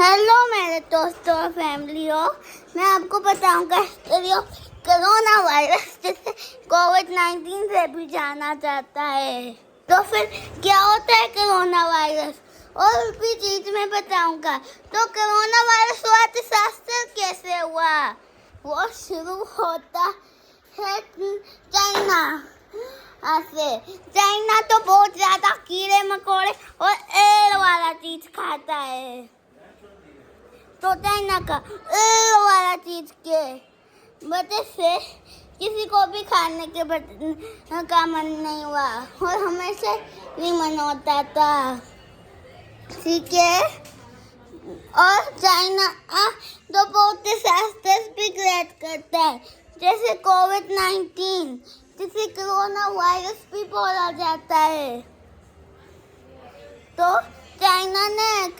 Hello मेरे दोस्तों और फैमिली हो, मैं आपको बताऊंगा हिस्ट्री ऑफ कोरोना वायरस जिसे कोविड-19 से भी जाना जाता है। तो फिर क्या होता है कोरोना वायरस और भी चीज मैं बताऊंगा। तो कोरोना वायरस हुआ डिजास्टर कैसे हुआ, वो शुरू होता है चाइना से। चाइना तो बहुत ज्यादा कीड़े मकोड़े और एयर वाला चीज खाता है, तो चाइना का वाला चीज के वजह से किसी को भी खाने के का मन नहीं हुआ और हमेशा भी मन होता था, ठीक है। और चाइना तो बहुत डिजास्टर्स भी क्रिएट करता है, जैसे कोविड-19 जिसे कोरोना वायरस भी बोला जाता है। तो चाइना ने एक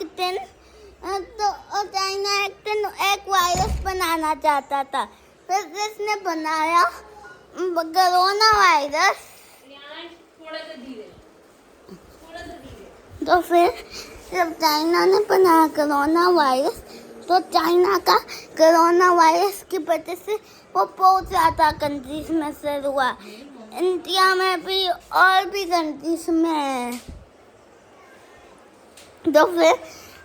वायरस बनाना चाहता था, फिर जिसने बनाया कोरोना वायरस। तो फिर जब चाइना ने बनाया कोरोना वायरस, तो चाइना का कोरोना वायरस की वजह से वो बहुत ज़्यादा कंट्रीज में से हुआ, इंडिया में भी और भी कंट्रीज में। तो फिर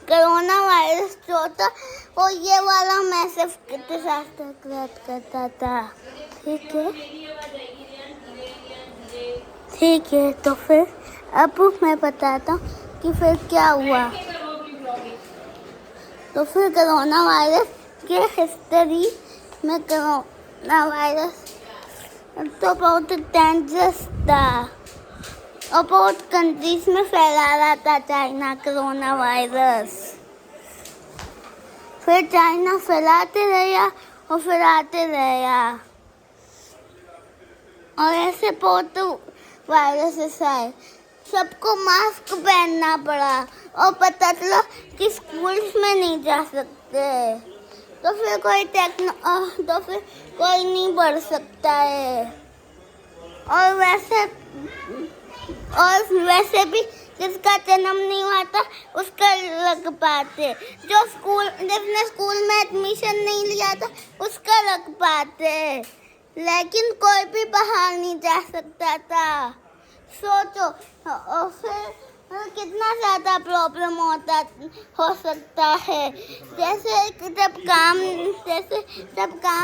कोरोना वायरस जो था वो ये वाला मैसिव डिजास्टर क्रिएट करता था, ठीक है। तो फिर अब मैं बताता हूँ कि फिर क्या हुआ। तो फिर कोरोना वायरस के हिस्ट्री में कोरोना वायरस तो बहुत डेंजरस था और बहुत कंट्रीज में फैला रहा था चाइना कोरोना वायरस। फिर चाइना फैलाते रहा और फैलाते रहा और ऐसे बहुत वायरसेस आए, सबको मास्क पहनना पड़ा और पता चला कि स्कूल्स में नहीं जा सकते। तो फिर कोई नहीं पढ़ सकता है। और वैसे भी जिसका जन्म नहीं हुआ था उसका लग पाते, जिसने स्कूल में एडमिशन नहीं लिया था उसका लग पाते, लेकिन कोई भी बाहर नहीं जा सकता था। सोचो और फिर कितना ज़्यादा प्रॉब्लम हो सकता है। जैसे जब काम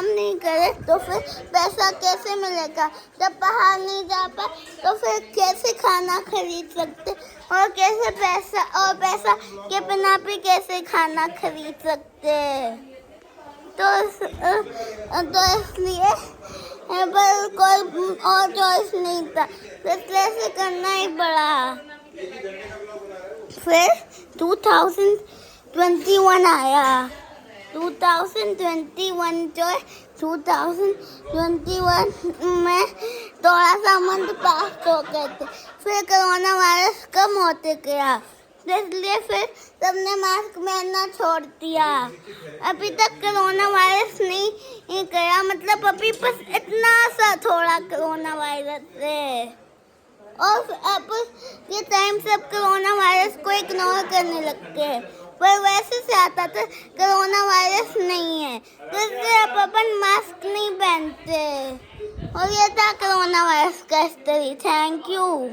नहीं करे तो फिर पैसा कैसे मिलेगा, जब बाहर नहीं जा पाए तो फिर कैसे खाना खरीद सकते और कैसे पैसा के बिना भी कैसे खाना खरीद सकते। तो इसलिए पर कोई और चॉइस नहीं था, इसलिए से करना ही पड़ा। फिर 2021 आया, 2021 में थोड़ा सा मंथ पास हो गए थे, फिर कोरोना वायरस कम होते गया, इसलिए फिर सबने मास्क पहनना छोड़ दिया। अभी तक कोरोना वायरस नहीं गया, मतलब अभी बस इतना सा थोड़ा कोरोना वायरस है। और अब ये टाइम सब कोरोना वायरस को इग्नोर करने लगते हैं, पर वैसे से आता था कोरोना वायरस नहीं है, तो इसलिए अब अपन मास्क नहीं पहनते। और ये था कोरोना वायरस का हिस्ट्री। Thank you.